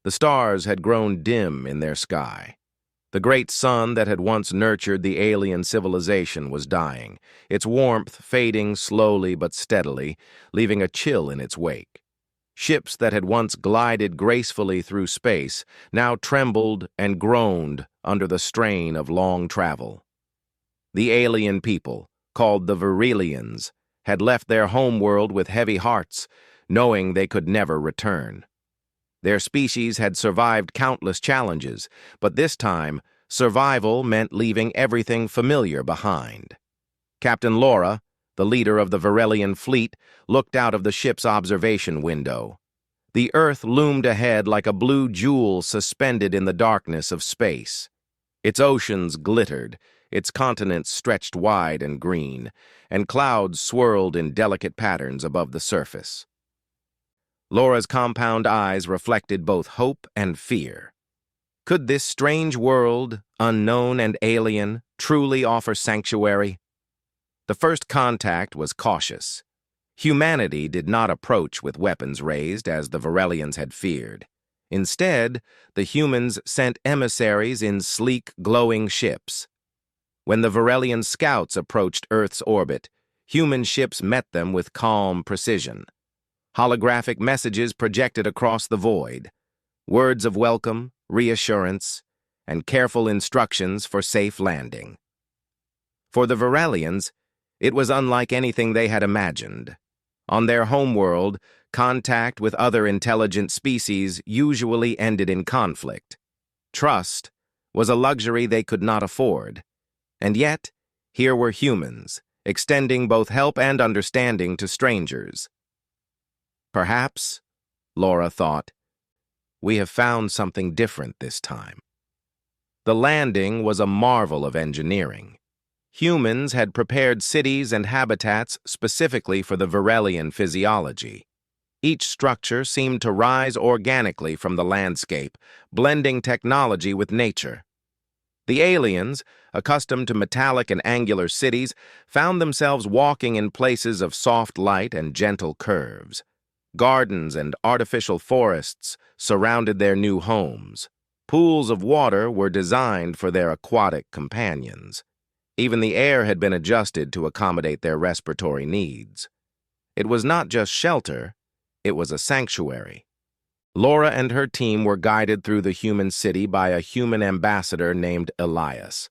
The stars had grown dim in their sky. The great sun that had once nurtured the alien civilization was dying, its warmth fading slowly but steadily, leaving a chill in its wake. Ships that had once glided gracefully through space now trembled and groaned under the strain of long travel. The alien people, called the Virelians, had left their homeworld with heavy hearts, knowing they could never return. Their species had survived countless challenges, but this time, survival meant leaving everything familiar behind. Captain Laura, the leader of the Virelian fleet, looked out of the ship's observation window. The Earth loomed ahead like a blue jewel suspended in the darkness of space. Its oceans glittered, its continents stretched wide and green, and clouds swirled in delicate patterns above the surface. Laura's compound eyes reflected both hope and fear. Could this strange world, unknown and alien, truly offer sanctuary? The first contact was cautious. Humanity did not approach with weapons raised as the Virelians had feared. Instead, the humans sent emissaries in sleek, glowing ships. When the Virelian scouts approached Earth's orbit, human ships met them with calm precision. Holographic messages projected across the void, words of welcome, reassurance, and careful instructions for safe landing. For the Virelians, it was unlike anything they had imagined. On their homeworld, contact with other intelligent species usually ended in conflict. Trust was a luxury they could not afford. And yet, here were humans, extending both help and understanding to strangers. Perhaps, Laura thought, we have found something different this time. The landing was a marvel of engineering. Humans had prepared cities and habitats specifically for the Virelian physiology. Each structure seemed to rise organically from the landscape, blending technology with nature. The aliens, accustomed to metallic and angular cities, found themselves walking in places of soft light and gentle curves. Gardens and artificial forests surrounded their new homes. Pools of water were designed for their aquatic companions. Even the air had been adjusted to accommodate their respiratory needs. It was not just shelter, it was a sanctuary. Laura and her team were guided through the human city by a human ambassador named Elias.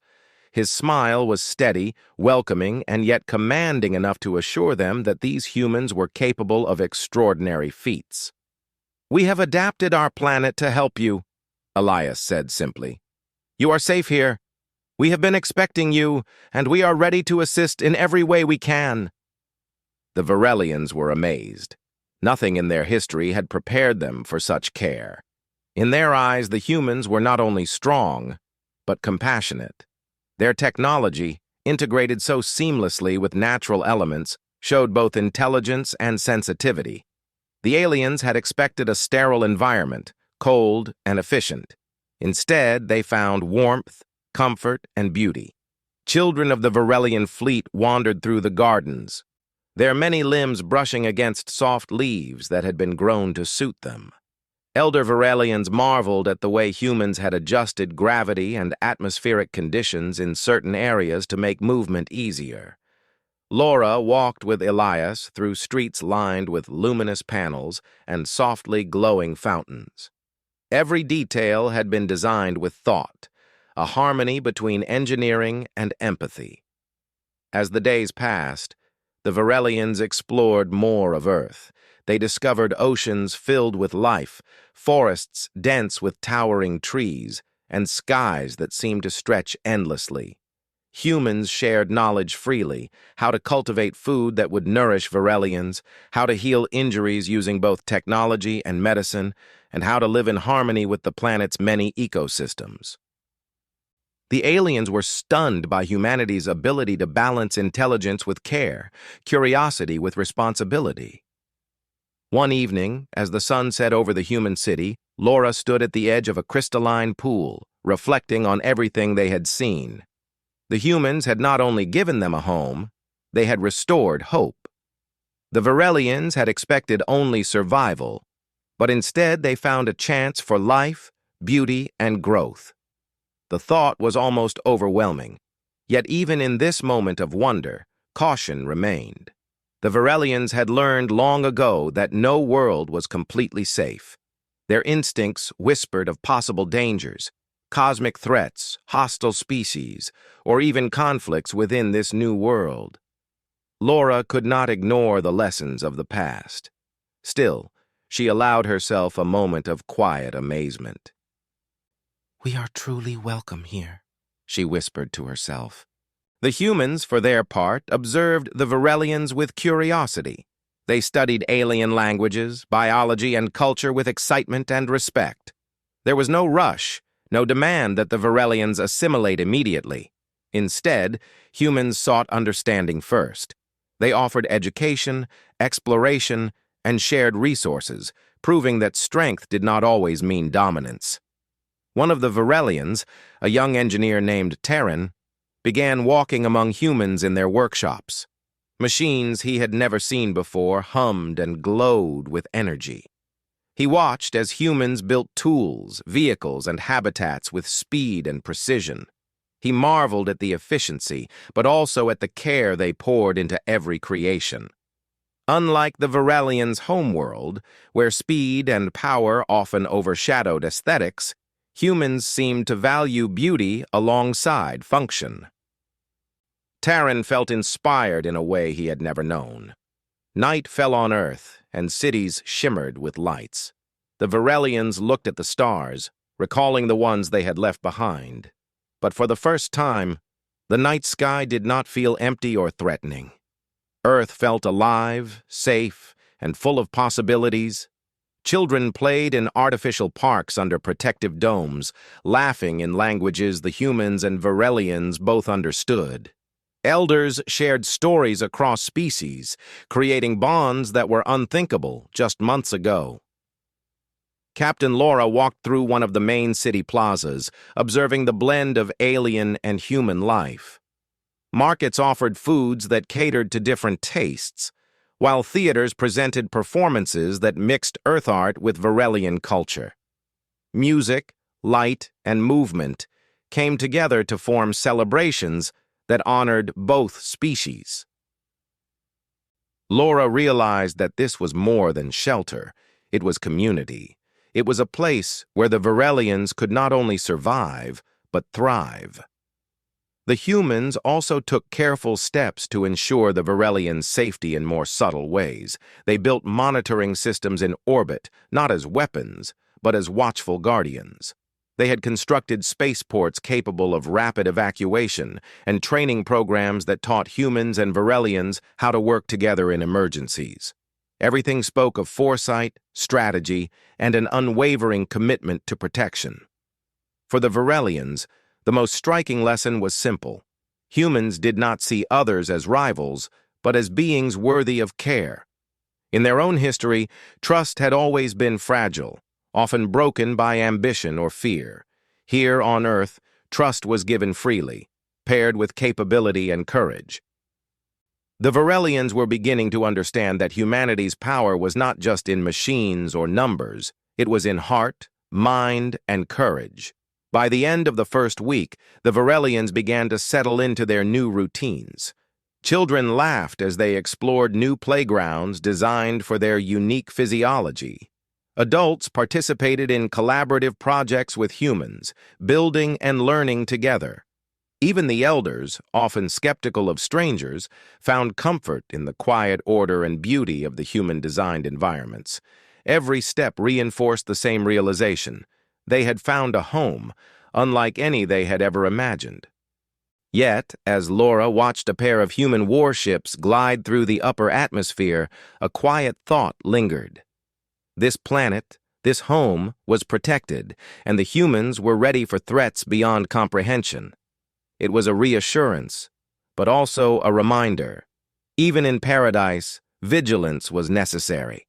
His smile was steady, welcoming, and yet commanding enough to assure them that these humans were capable of extraordinary feats. "We have adapted our planet to help you," Elias said simply. "You are safe here. We have been expecting you, and we are ready to assist in every way we can." The Virelians were amazed. Nothing in their history had prepared them for such care. In their eyes, the humans were not only strong, but compassionate. Their technology, integrated so seamlessly with natural elements, showed both intelligence and sensitivity. The aliens had expected a sterile environment, cold and efficient. Instead, they found warmth, comfort, and beauty. Children of the Virelian fleet wandered through the gardens, their many limbs brushing against soft leaves that had been grown to suit them. Elder Virelians marveled at the way humans had adjusted gravity and atmospheric conditions in certain areas to make movement easier. Laura walked with Elias through streets lined with luminous panels and softly glowing fountains. Every detail had been designed with thought, a harmony between engineering and empathy. As the days passed, the Virelians explored more of Earth. They discovered oceans filled with life, forests dense with towering trees, and skies that seemed to stretch endlessly. Humans shared knowledge freely, how to cultivate food that would nourish Virelians, how to heal injuries using both technology and medicine, and how to live in harmony with the planet's many ecosystems. The aliens were stunned by humanity's ability to balance intelligence with care, curiosity with responsibility. One evening, as the sun set over the human city, Laura stood at the edge of a crystalline pool, reflecting on everything they had seen. The humans had not only given them a home, they had restored hope. The Virelians had expected only survival, but instead they found a chance for life, beauty, and growth. The thought was almost overwhelming, yet even in this moment of wonder, caution remained. The Varelians had learned long ago that no world was completely safe. Their instincts whispered of possible dangers, cosmic threats, hostile species, or even conflicts within this new world. Laura could not ignore the lessons of the past. Still, she allowed herself a moment of quiet amazement. "We are truly welcome here," she whispered to herself. The humans, for their part, observed the Varelians with curiosity. They studied alien languages, biology, and culture with excitement and respect. There was no rush, no demand that the Varelians assimilate immediately. Instead, humans sought understanding first. They offered education, exploration, and shared resources, proving that strength did not always mean dominance. One of the Varelians, a young engineer named Terran, began walking among humans in their workshops. Machines he had never seen before hummed and glowed with energy. He watched as humans built tools, vehicles, and habitats with speed and precision. He marveled at the efficiency, but also at the care they poured into every creation. Unlike the Varelians' homeworld, where speed and power often overshadowed aesthetics, humans seemed to value beauty alongside function. Terran felt inspired in a way he had never known. Night fell on Earth, and cities shimmered with lights. The Varelians looked at the stars, recalling the ones they had left behind. But for the first time, the night sky did not feel empty or threatening. Earth felt alive, safe, and full of possibilities. Children played in artificial parks under protective domes, laughing in languages the humans and Varelians both understood. Elders shared stories across species, creating bonds that were unthinkable just months ago. Captain Laura walked through one of the main city plazas, observing the blend of alien and human life. Markets offered foods that catered to different tastes, while theaters presented performances that mixed Earth art with Varelian culture. Music, light, and movement came together to form celebrations that honored both species. Laura realized that this was more than shelter. It was community. It was a place where the Varelians could not only survive, but thrive. The humans also took careful steps to ensure the Varelians' safety in more subtle ways. They built monitoring systems in orbit, not as weapons, but as watchful guardians. They had constructed spaceports capable of rapid evacuation and training programs that taught humans and Varelians how to work together in emergencies. Everything spoke of foresight, strategy, and an unwavering commitment to protection. For the Varelians, the most striking lesson was simple. Humans did not see others as rivals, but as beings worthy of care. In their own history, trust had always been fragile, often broken by ambition or fear. Here on Earth, trust was given freely, paired with capability and courage. The Varelians were beginning to understand that humanity's power was not just in machines or numbers, it was in heart, mind, and courage. By the end of the first week, the Varelians began to settle into their new routines. Children laughed as they explored new playgrounds designed for their unique physiology. Adults participated in collaborative projects with humans, building and learning together. Even the elders, often skeptical of strangers, found comfort in the quiet order and beauty of the human-designed environments. Every step reinforced the same realization. They had found a home, unlike any they had ever imagined. Yet, as Laura watched a pair of human warships glide through the upper atmosphere, a quiet thought lingered. This planet, this home, was protected, and the humans were ready for threats beyond comprehension. It was a reassurance, but also a reminder. Even in paradise, vigilance was necessary.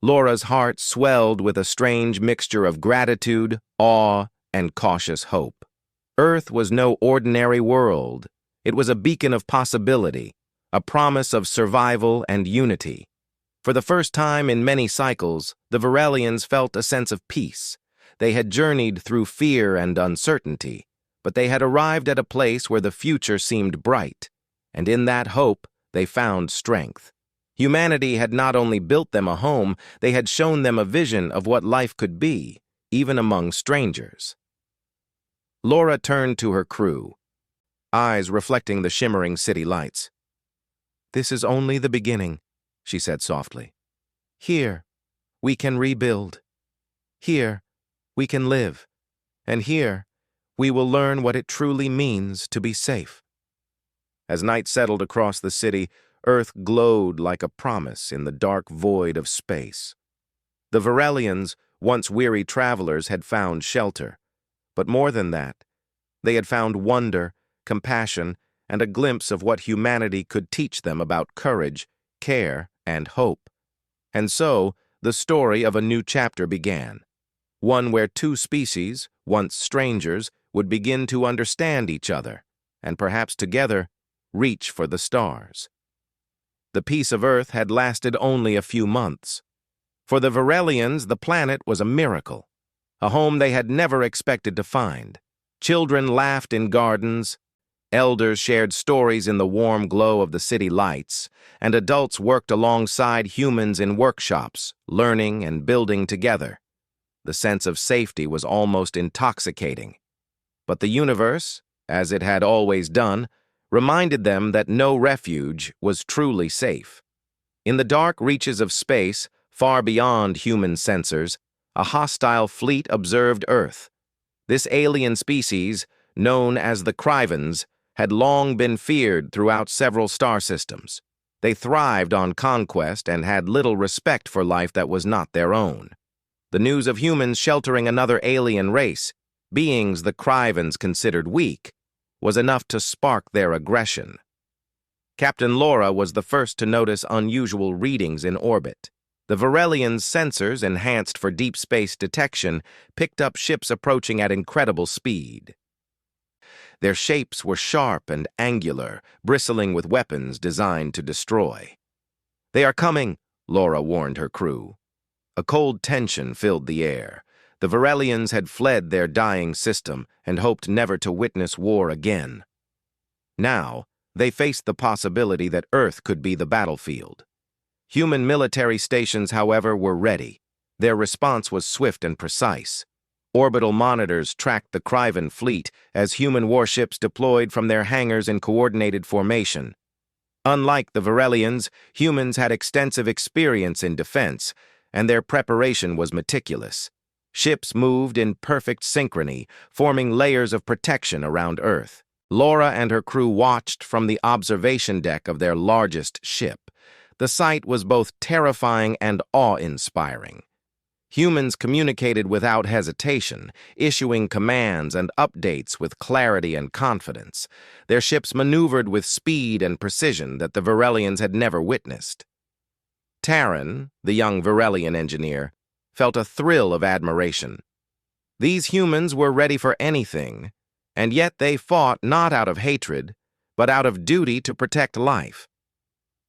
Laura's heart swelled with a strange mixture of gratitude, awe, and cautious hope. Earth was no ordinary world. It was a beacon of possibility, a promise of survival and unity. For the first time in many cycles, the Varelians felt a sense of peace. They had journeyed through fear and uncertainty, but they had arrived at a place where the future seemed bright, and in that hope they found strength. Humanity had not only built them a home, they had shown them a vision of what life could be, even among strangers. Laura turned to her crew, eyes reflecting the shimmering city lights. "This is only the beginning," she said softly. "Here, we can rebuild. Here, we can live. And here, we will learn what it truly means to be safe." As night settled across the city, Earth glowed like a promise in the dark void of space. The Varelians, once weary travelers, had found shelter. But more than that, they had found wonder, compassion, and a glimpse of what humanity could teach them about courage, care, and hope. And so, the story of a new chapter began. One where two species, once strangers, would begin to understand each other, and perhaps together, reach for the stars. The peace of Earth had lasted only a few months. For the Varelians, the planet was a miracle, a home they had never expected to find. Children laughed in gardens, elders shared stories in the warm glow of the city lights, and adults worked alongside humans in workshops, learning and building together. The sense of safety was almost intoxicating. But the universe, as it had always done, reminded them that no refuge was truly safe. In the dark reaches of space, far beyond human sensors, a hostile fleet observed Earth. This alien species, known as the Krivans, had long been feared throughout several star systems. They thrived on conquest and had little respect for life that was not their own. The news of humans sheltering another alien race, beings the Krivans considered weak, was enough to spark their aggression. Captain Laura was the first to notice unusual readings in orbit. The Varelians' sensors, enhanced for deep space detection, picked up ships approaching at incredible speed. Their shapes were sharp and angular, bristling with weapons designed to destroy. "They are coming," Laura warned her crew. A cold tension filled the air. The Varelians had fled their dying system and hoped never to witness war again. Now, they faced the possibility that Earth could be the battlefield. Human military stations, however, were ready. Their response was swift and precise. Orbital monitors tracked the Krivan fleet as human warships deployed from their hangars in coordinated formation. Unlike the Varelians, humans had extensive experience in defense, and their preparation was meticulous. Ships moved in perfect synchrony, forming layers of protection around Earth. Laura and her crew watched from the observation deck of their largest ship. The sight was both terrifying and awe-inspiring. Humans communicated without hesitation, issuing commands and updates with clarity and confidence. Their ships maneuvered with speed and precision that the Varelians had never witnessed. Taryn, the young Varelian engineer, felt a thrill of admiration. These humans were ready for anything, and yet they fought not out of hatred, but out of duty to protect life.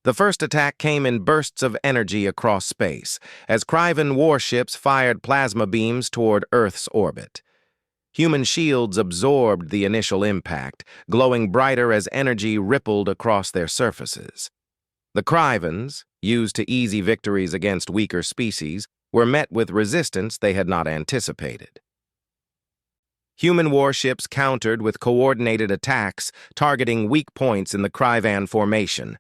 The first attack came in bursts of energy across space, as Krivan warships fired plasma beams toward Earth's orbit. Human shields absorbed the initial impact, glowing brighter as energy rippled across their surfaces. The Krivans, used to easy victories against weaker species, were met with resistance they had not anticipated. Human warships countered with coordinated attacks, targeting weak points in the Krivan formation.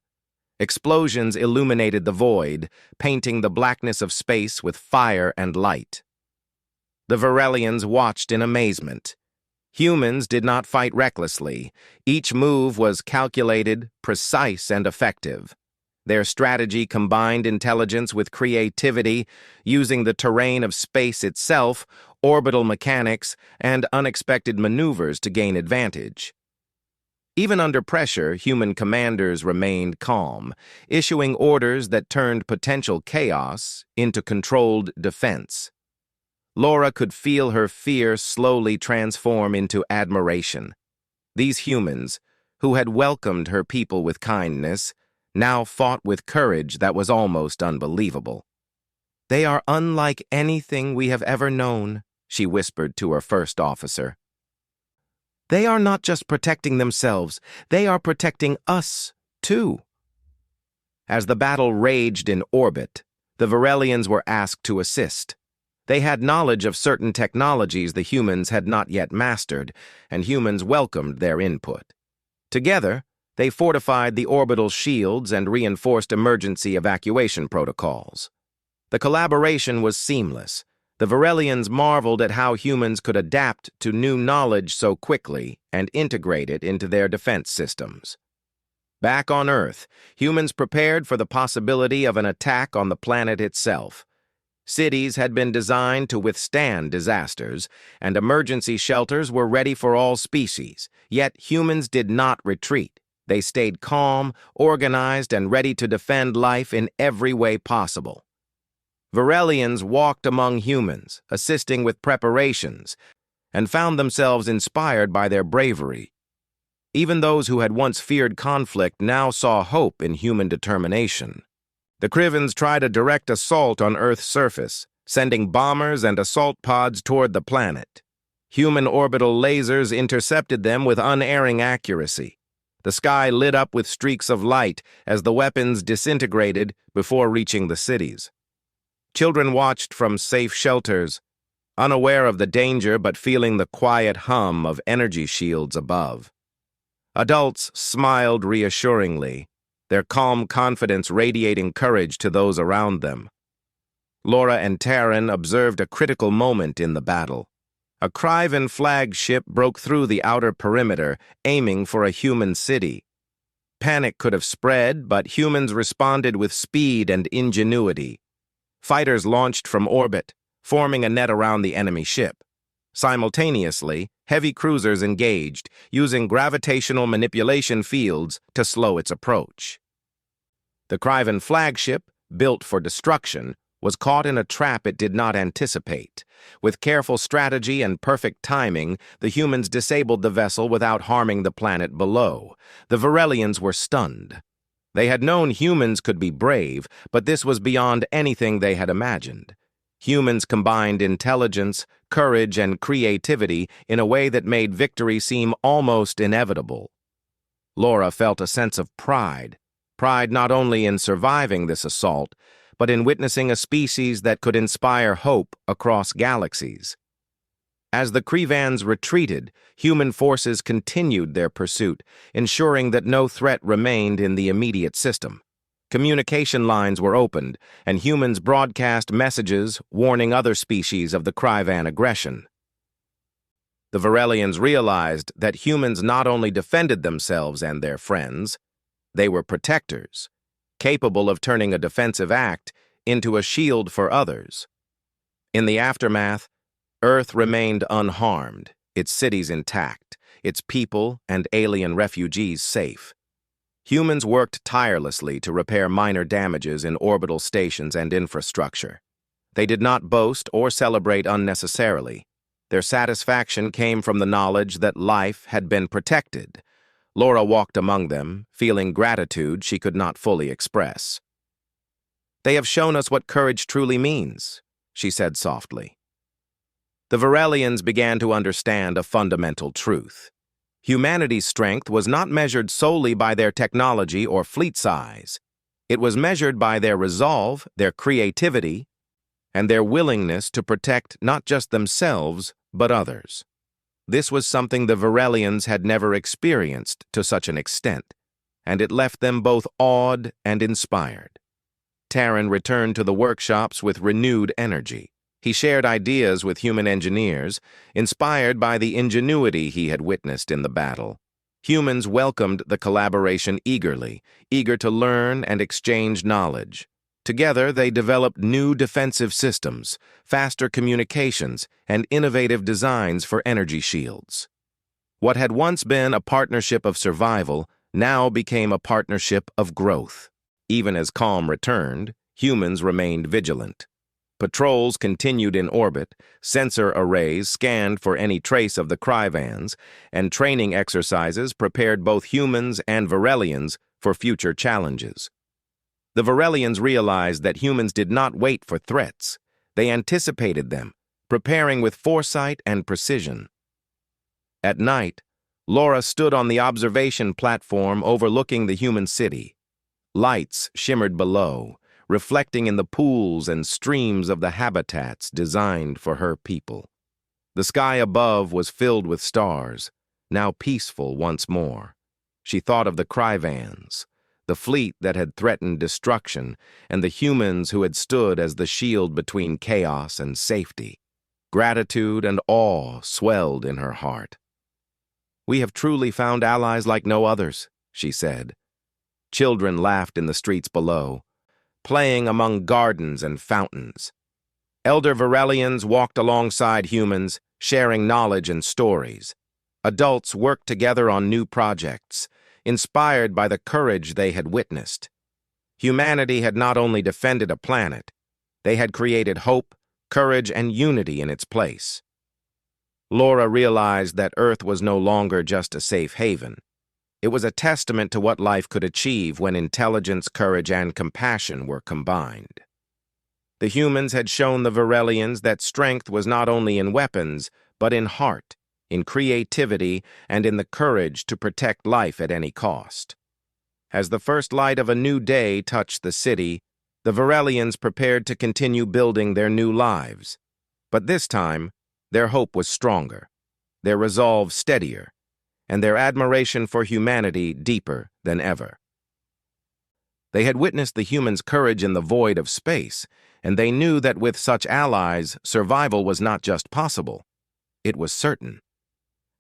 Explosions illuminated the void, painting the blackness of space with fire and light. The Varelians watched in amazement. Humans did not fight recklessly. Each move was calculated, precise, and effective. Their strategy combined intelligence with creativity, using the terrain of space itself, orbital mechanics, and unexpected maneuvers to gain advantage. Even under pressure, human commanders remained calm, issuing orders that turned potential chaos into controlled defense. Laura could feel her fear slowly transform into admiration. These humans, who had welcomed her people with kindness, now fought with courage that was almost unbelievable. "They are unlike anything we have ever known," she whispered to her first officer. "They are not just protecting themselves, they are protecting us, too." As the battle raged in orbit, the Varelians were asked to assist. They had knowledge of certain technologies the humans had not yet mastered, and humans welcomed their input. Together, they fortified the orbital shields and reinforced emergency evacuation protocols. The collaboration was seamless. The Varelians marveled at how humans could adapt to new knowledge so quickly and integrate it into their defense systems. Back on Earth, humans prepared for the possibility of an attack on the planet itself. Cities had been designed to withstand disasters, and emergency shelters were ready for all species. Yet humans did not retreat. They stayed calm, organized, and ready to defend life in every way possible. Varelians walked among humans, assisting with preparations, and found themselves inspired by their bravery. Even those who had once feared conflict now saw hope in human determination. The Krivans tried a direct assault on Earth's surface, sending bombers and assault pods toward the planet. Human orbital lasers intercepted them with unerring accuracy. The sky lit up with streaks of light as the weapons disintegrated before reaching the cities. Children watched from safe shelters, unaware of the danger but feeling the quiet hum of energy shields above. Adults smiled reassuringly, their calm confidence radiating courage to those around them. Laura and Taryn observed a critical moment in the battle. A Krivan flagship broke through the outer perimeter, aiming for a human city. Panic could have spread, but humans responded with speed and ingenuity. Fighters launched from orbit, forming a net around the enemy ship. Simultaneously, heavy cruisers engaged, using gravitational manipulation fields to slow its approach. The Krivan flagship, built for destruction, was caught in a trap it did not anticipate. With careful strategy and perfect timing, the humans disabled the vessel without harming the planet below. The Varelians were stunned. They had known humans could be brave, but this was beyond anything they had imagined. Humans combined intelligence, courage, and creativity in a way that made victory seem almost inevitable. Laura felt a sense of pride not only in surviving this assault, but in witnessing a species that could inspire hope across galaxies. As the Krivans retreated, human forces continued their pursuit, ensuring that no threat remained in the immediate system. Communication lines were opened, and humans broadcast messages warning other species of the Krivan aggression. The Varelians realized that humans not only defended themselves and their friends, they were protectors, capable of turning a defensive act into a shield for others. In the aftermath, Earth remained unharmed, its cities intact, its people and alien refugees safe. Humans worked tirelessly to repair minor damages in orbital stations and infrastructure. They did not boast or celebrate unnecessarily. Their satisfaction came from the knowledge that life had been protected. Laura walked among them, feeling gratitude she could not fully express. "They have shown us what courage truly means," she said softly. The Varelians began to understand a fundamental truth. Humanity's strength was not measured solely by their technology or fleet size. It was measured by their resolve, their creativity, and their willingness to protect not just themselves, but others. This was something the Varelians had never experienced to such an extent, and it left them both awed and inspired. Taryn returned to the workshops with renewed energy. He shared ideas with human engineers, inspired by the ingenuity he had witnessed in the battle. Humans welcomed the collaboration eagerly, eager to learn and exchange knowledge. Together, they developed new defensive systems, faster communications, and innovative designs for energy shields. What had once been a partnership of survival now became a partnership of growth. Even as calm returned, humans remained vigilant. Patrols continued in orbit, sensor arrays scanned for any trace of the Krivans, and training exercises prepared both humans and Varelians for future challenges. The Varelians realized that humans did not wait for threats. They anticipated them, preparing with foresight and precision. At night, Laura stood on the observation platform overlooking the human city. Lights shimmered below, reflecting in the pools and streams of the habitats designed for her people. The sky above was filled with stars, now peaceful once more. She thought of the Cryvans, the fleet that had threatened destruction, and the humans who had stood as the shield between chaos and safety. Gratitude and awe swelled in her heart. "We have truly found allies like no others," she said. Children laughed in the streets below, playing among gardens and fountains. Elder Varelians walked alongside humans, sharing knowledge and stories. Adults worked together on new projects, inspired by the courage they had witnessed. Humanity had not only defended a planet, they had created hope, courage, and unity in its place. Laura realized that Earth was no longer just a safe haven. It was a testament to what life could achieve when intelligence, courage, and compassion were combined. The humans had shown the Varelians that strength was not only in weapons, but in heart, in creativity, and in the courage to protect life at any cost. As the first light of a new day touched the city, the Varelians prepared to continue building their new lives. But this time, their hope was stronger, their resolve steadier, and their admiration for humanity deeper than ever. They had witnessed the humans' courage in the void of space, and they knew that with such allies, survival was not just possible, it was certain.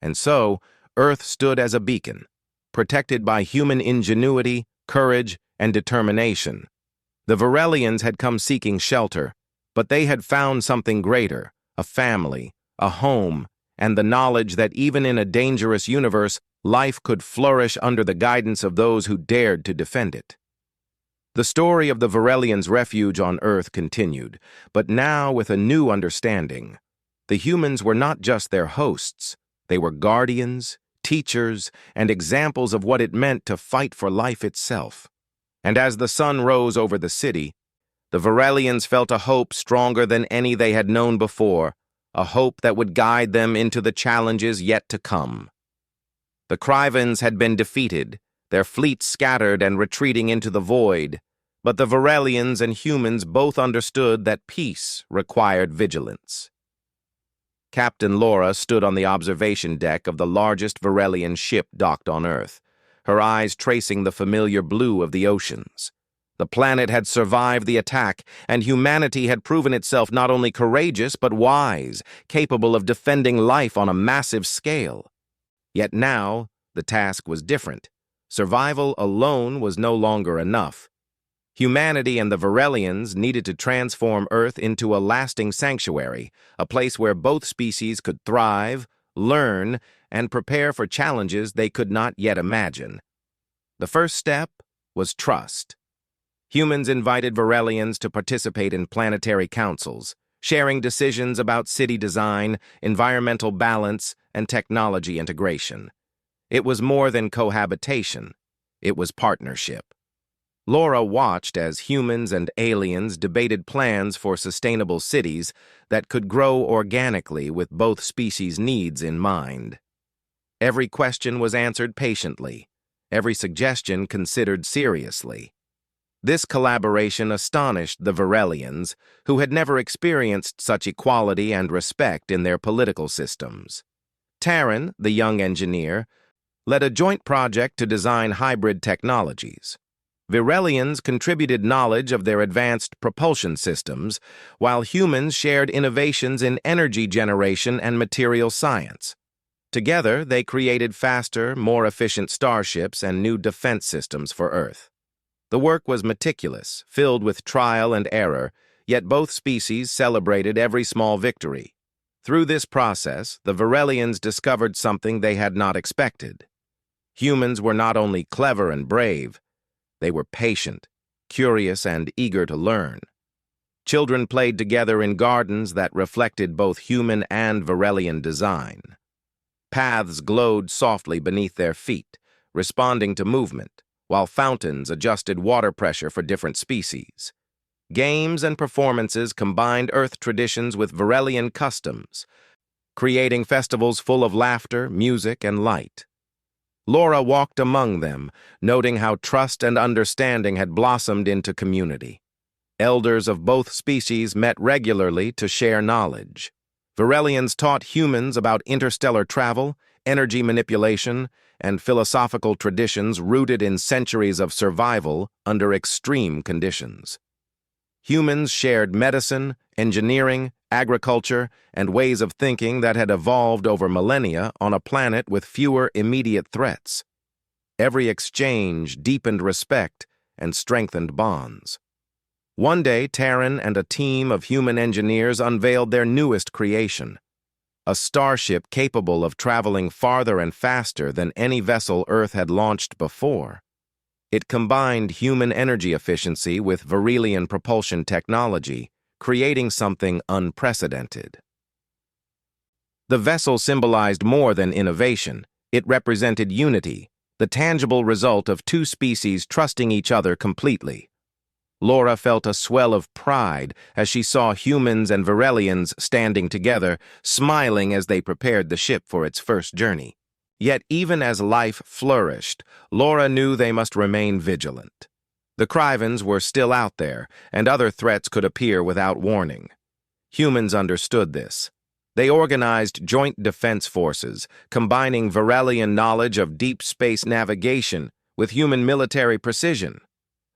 And so, Earth stood as a beacon, protected by human ingenuity, courage, and determination. The Varelians had come seeking shelter, but they had found something greater, a family, a home, and the knowledge that even in a dangerous universe, life could flourish under the guidance of those who dared to defend it. The story of the Varelians' refuge on Earth continued, but now with a new understanding. The humans were not just their hosts, they were guardians, teachers, and examples of what it meant to fight for life itself. And as the sun rose over the city, the Varelians felt a hope stronger than any they had known before, a hope that would guide them into the challenges yet to come. The Cryvans had been defeated, their fleets scattered and retreating into the void, but the Varelians and humans both understood that peace required vigilance. Captain Laura stood on the observation deck of the largest Varelian ship docked on Earth, her eyes tracing the familiar blue of the oceans. The planet had survived the attack, and humanity had proven itself not only courageous but wise, capable of defending life on a massive scale. Yet now, the task was different. Survival alone was no longer enough. Humanity and the Varelians needed to transform Earth into a lasting sanctuary, a place where both species could thrive, learn, and prepare for challenges they could not yet imagine. The first step was trust. Humans invited Varelians to participate in planetary councils, sharing decisions about city design, environmental balance, and technology integration. It was more than cohabitation. It was partnership. Laura watched as humans and aliens debated plans for sustainable cities that could grow organically with both species' needs in mind. Every question was answered patiently, every suggestion considered seriously. This collaboration astonished the Varelians, who had never experienced such equality and respect in their political systems. Taryn, the young engineer, led a joint project to design hybrid technologies. Varelians contributed knowledge of their advanced propulsion systems, while humans shared innovations in energy generation and material science. Together, they created faster, more efficient starships and new defense systems for Earth. The work was meticulous, filled with trial and error, yet both species celebrated every small victory. Through this process, the Varelians discovered something they had not expected. Humans were not only clever and brave, they were patient, curious, and eager to learn. Children played together in gardens that reflected both human and Varelian design. Paths glowed softly beneath their feet, responding to movement, while fountains adjusted water pressure for different species. Games and performances combined Earth traditions with Varelian customs, creating festivals full of laughter, music, and light. Laura walked among them, noting how trust and understanding had blossomed into community. Elders of both species met regularly to share knowledge. Varelians taught humans about interstellar travel, energy manipulation, and philosophical traditions rooted in centuries of survival under extreme conditions. Humans shared medicine, engineering, agriculture, and ways of thinking that had evolved over millennia on a planet with fewer immediate threats. Every exchange deepened respect and strengthened bonds. One day, Terran and a team of human engineers unveiled their newest creation, a starship capable of traveling farther and faster than any vessel Earth had launched before. It combined human energy efficiency with Varelian propulsion technology, creating something unprecedented. The vessel symbolized more than innovation. It represented unity, the tangible result of two species trusting each other completely. Laura felt a swell of pride as she saw humans and Varelians standing together, smiling as they prepared the ship for its first journey. Yet even as life flourished, Laura knew they must remain vigilant. The Crivens were still out there, and other threats could appear without warning. Humans understood this. They organized joint defense forces, combining Varelian knowledge of deep space navigation with human military precision.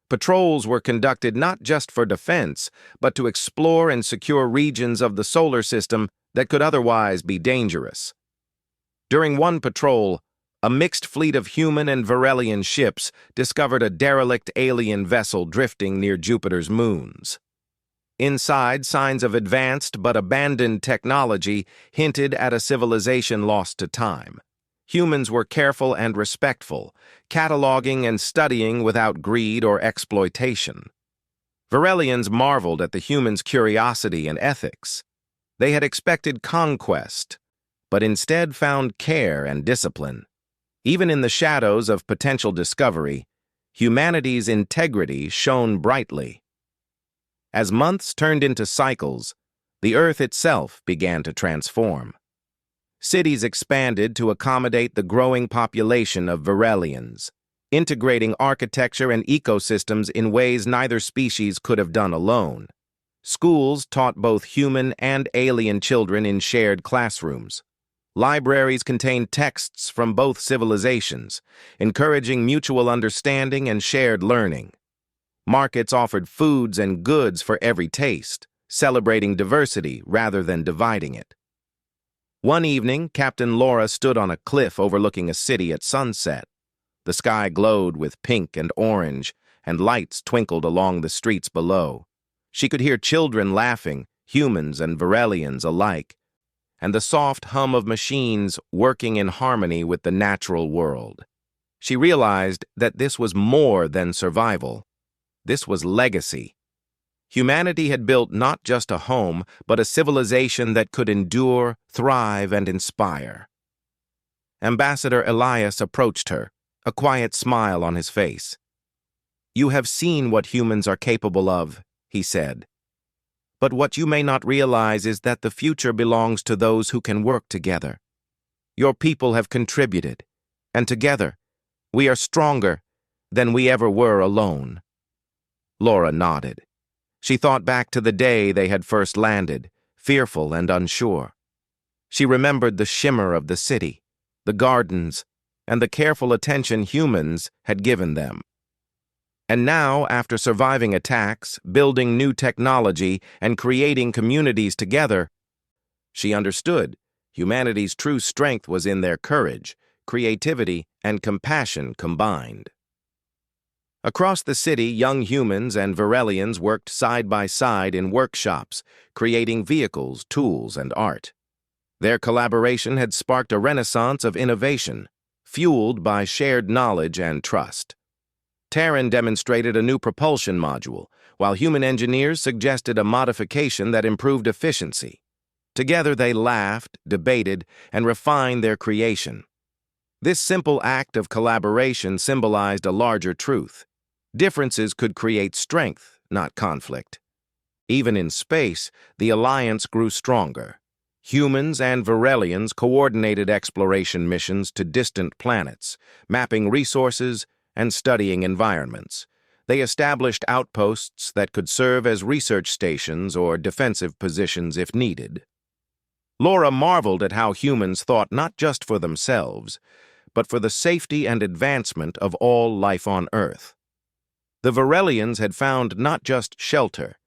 Patrols were conducted not just for defense, but to explore and secure regions of the solar system that could otherwise be dangerous. During one patrol, a mixed fleet of human and Varelian ships discovered a derelict alien vessel drifting near Jupiter's moons. Inside, signs of advanced but abandoned technology hinted at a civilization lost to time. Humans were careful and respectful, cataloging and studying without greed or exploitation. Varelians marveled at the humans' curiosity and ethics. They had expected conquest, but instead found care and discipline. Even in the shadows of potential discovery, humanity's integrity shone brightly. As months turned into cycles, the Earth itself began to transform. Cities expanded to accommodate the growing population of Varelians, integrating architecture and ecosystems in ways neither species could have done alone. Schools taught both human and alien children in shared classrooms. Libraries contained texts from both civilizations, encouraging mutual understanding and shared learning. Markets offered foods and goods for every taste, celebrating diversity rather than dividing it. One evening, Captain Laura stood on a cliff overlooking a city at sunset. The sky glowed with pink and orange, and lights twinkled along the streets below. She could hear children laughing, humans and Varelians alike, and the soft hum of machines working in harmony with the natural world. She realized that this was more than survival. This was legacy. Humanity had built not just a home, but a civilization that could endure, thrive, and inspire. Ambassador Elias approached her, a quiet smile on his face. "You have seen what humans are capable of," he said. "But what you may not realize is that the future belongs to those who can work together. Your people have contributed, and together, we are stronger than we ever were alone." Laura nodded. She thought back to the day they had first landed, fearful and unsure. She remembered the shimmer of the city, the gardens, and the careful attention humans had given them. And now, after surviving attacks, building new technology, and creating communities together, she understood humanity's true strength was in their courage, creativity, and compassion combined. Across the city, young humans and Varelians worked side by side in workshops, creating vehicles, tools, and art. Their collaboration had sparked a renaissance of innovation, fueled by shared knowledge and trust. Terran demonstrated a new propulsion module, while human engineers suggested a modification that improved efficiency. Together they laughed, debated, and refined their creation. This simple act of collaboration symbolized a larger truth. Differences could create strength, not conflict. Even in space, the alliance grew stronger. Humans and Varelians coordinated exploration missions to distant planets, mapping resources and studying environments. They established outposts that could serve as research stations or defensive positions if needed. Laura marveled at how humans thought not just for themselves, but for the safety and advancement of all life on Earth. The Varelians had found not just shelter,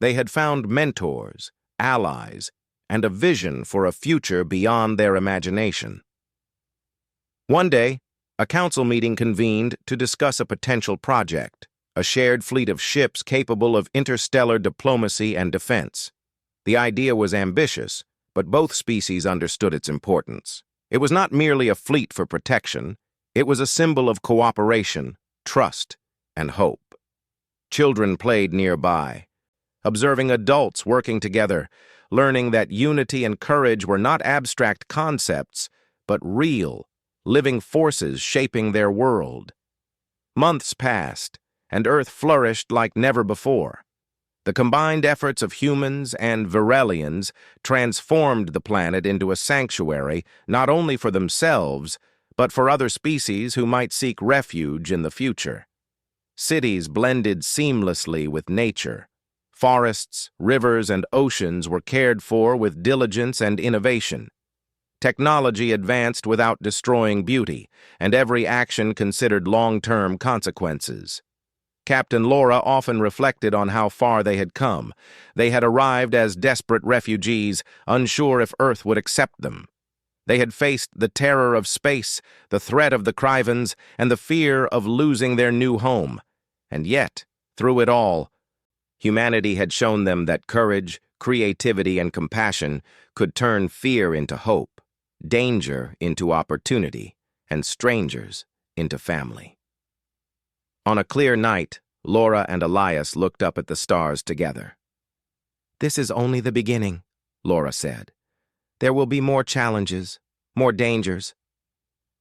they had found mentors, allies, and a vision for a future beyond their imagination. One day, a council meeting convened to discuss a potential project, a shared fleet of ships capable of interstellar diplomacy and defense. The idea was ambitious, but both species understood its importance. It was not merely a fleet for protection, it was a symbol of cooperation, trust, and hope. Children played nearby, observing adults working together, learning that unity and courage were not abstract concepts, but real, living forces shaping their world. Months passed, and Earth flourished like never before. The combined efforts of humans and Varelians transformed the planet into a sanctuary not only for themselves, but for other species who might seek refuge in the future. Cities blended seamlessly with nature. Forests, rivers, and oceans were cared for with diligence and innovation. Technology advanced without destroying beauty, and every action considered long-term consequences. Captain Laura often reflected on how far they had come. They had arrived as desperate refugees, unsure if Earth would accept them. They had faced the terror of space, the threat of the Krivans, and the fear of losing their new home. And yet, through it all, humanity had shown them that courage, creativity, and compassion could turn fear into hope, danger into opportunity, and strangers into family. On a clear night, Laura and Elias looked up at the stars together. "This is only the beginning," Laura said. "There will be more challenges, more dangers.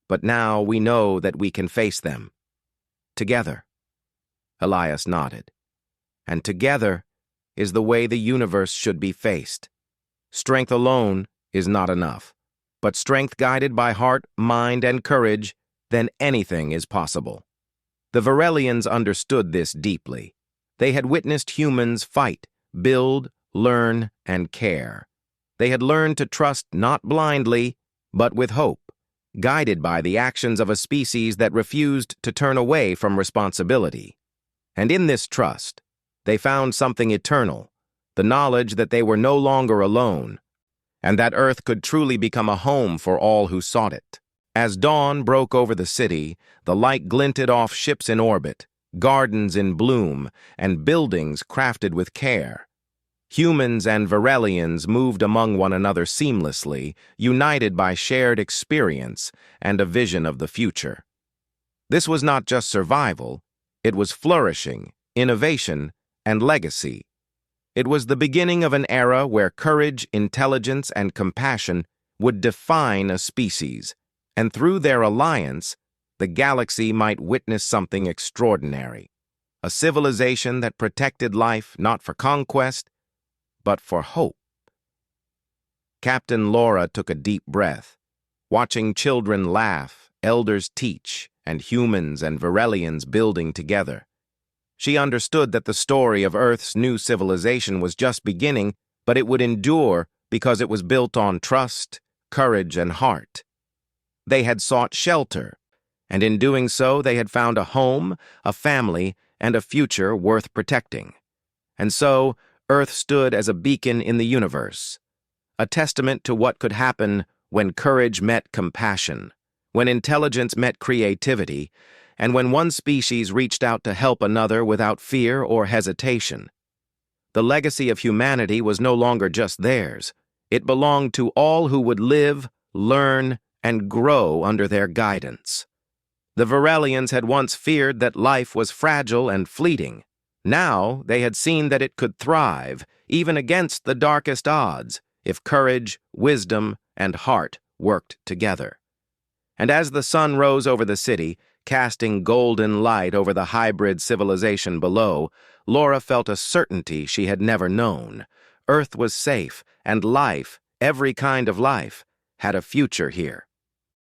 But now we know that we can face them. Together." Elias nodded. "And together is the way the universe should be faced. Strength alone is not enough, but strength guided by heart, mind, and courage, then anything is possible." The Varelians understood this deeply. They had witnessed humans fight, build, learn, and care. They had learned to trust not blindly, but with hope, guided by the actions of a species that refused to turn away from responsibility. And in this trust, they found something eternal, the knowledge that they were no longer alone, and that Earth could truly become a home for all who sought it. As dawn broke over the city, the light glinted off ships in orbit, gardens in bloom, and buildings crafted with care. Humans and Varelians moved among one another seamlessly, united by shared experience and a vision of the future. This was not just survival, it was flourishing, innovation, and legacy. It was the beginning of an era where courage, intelligence, and compassion would define a species, and through their alliance, the galaxy might witness something extraordinary. A civilization that protected life not for conquest, but for hope. Captain Laura took a deep breath. Watching children laugh, elders teach, and humans and Varelians building together. She understood that the story of Earth's new civilization was just beginning, but it would endure because it was built on trust, courage, and heart. They had sought shelter, and in doing so they had found a home, a family, and a future worth protecting. And so, Earth stood as a beacon in the universe, a testament to what could happen when courage met compassion, when intelligence met creativity, and when one species reached out to help another without fear or hesitation. The legacy of humanity was no longer just theirs. It belonged to all who would live, learn, and grow under their guidance. The Varelians had once feared that life was fragile and fleeting. Now they had seen that it could thrive, even against the darkest odds, if courage, wisdom, and heart worked together. And as the sun rose over the city, casting golden light over the hybrid civilization below, Laura felt a certainty she had never known. Earth was safe, and life, every kind of life, had a future here.